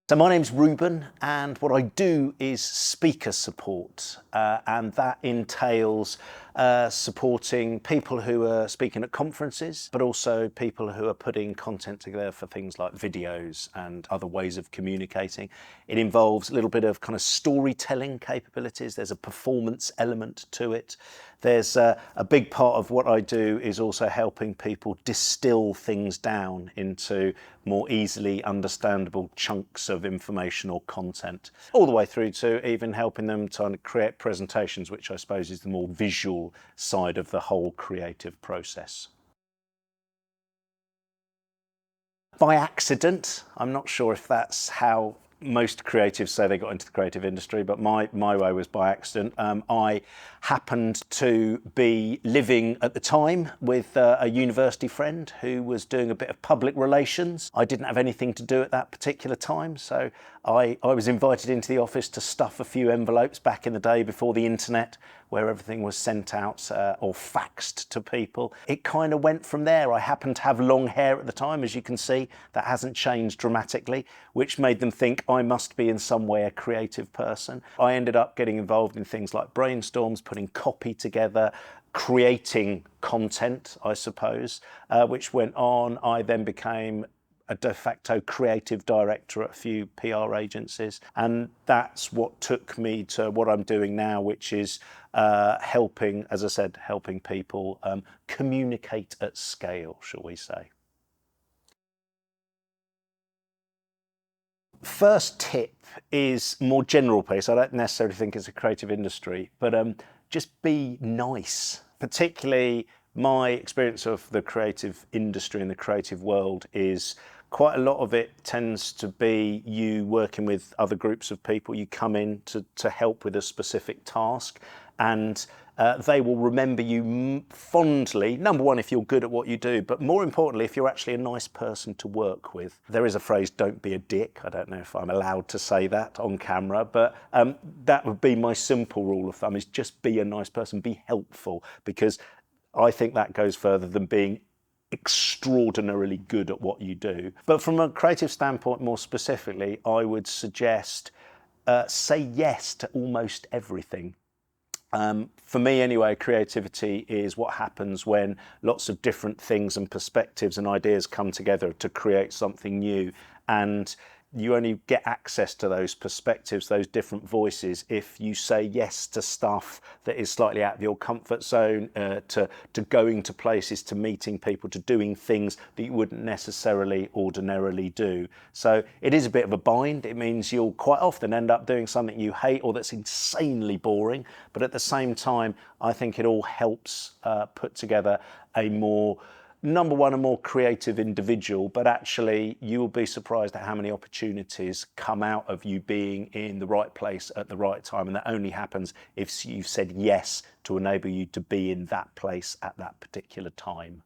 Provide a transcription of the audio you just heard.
So my name's Rueben, and what I do is speaker support, and that entails supporting people who are speaking at conferences, but also people who are putting content together for things like videos and other ways of communicating. It involves a little bit of kind of storytelling capabilities. There's a performance element to it. There's a big part of what I do is also helping people distill things down into more easily understandable chunks of information or content, all the way through to even helping them to create presentations, which I suppose is the more visual side of the whole creative process. By accident, I'm not sure if that's how most creatives say they got into the creative industry, but my way was by accident. I happened to be living at the time with a university friend who was doing a bit of public relations. I didn't have anything to do at that particular time, so I was invited into the office to stuff a few envelopes back in the day before the internet, where everything was sent out or faxed to people. It kind of went from there. I happened to have long hair at the time, as you can see. That hasn't changed dramatically, which made them think I must be in some way a creative person. I ended up getting involved in things like brainstorms, putting copy together, creating content, I suppose, which went on. I then became a de facto creative director at a few PR agencies. And that's what took me to what I'm doing now, which is helping, as I said, helping people communicate at scale, shall we say. First tip is more general piece. I don't necessarily think it's a creative industry, but just be nice. Particularly my experience of the creative industry and the creative world is quite a lot of it tends to be you working with other groups of people. You come in to help with a specific task, and they will remember you fondly, number one, if you're good at what you do, but more importantly, if you're actually a nice person to work with. There is a phrase, don't be a dick. I don't know if I'm allowed to say that on camera, but that would be my simple rule of thumb, is just be a nice person, be helpful, because I think that goes further than being extraordinarily good at what you do. But from a creative standpoint, more specifically, I would suggest say yes to almost everything. For me anyway, creativity is what happens when lots of different things and perspectives and ideas come together to create something new, and you only get access to those perspectives, those different voices, if you say yes to stuff that is slightly out of your comfort zone, to going to places, to meeting people, to doing things that you wouldn't necessarily ordinarily do. So it is a bit of a bind. It means you'll quite often end up doing something you hate or that's insanely boring, but at the same time, I think it all helps put together a more, number one, a more creative individual, but actually you will be surprised at how many opportunities come out of you being in the right place at the right time. And that only happens if you've said yes to enable you to be in that place at that particular time.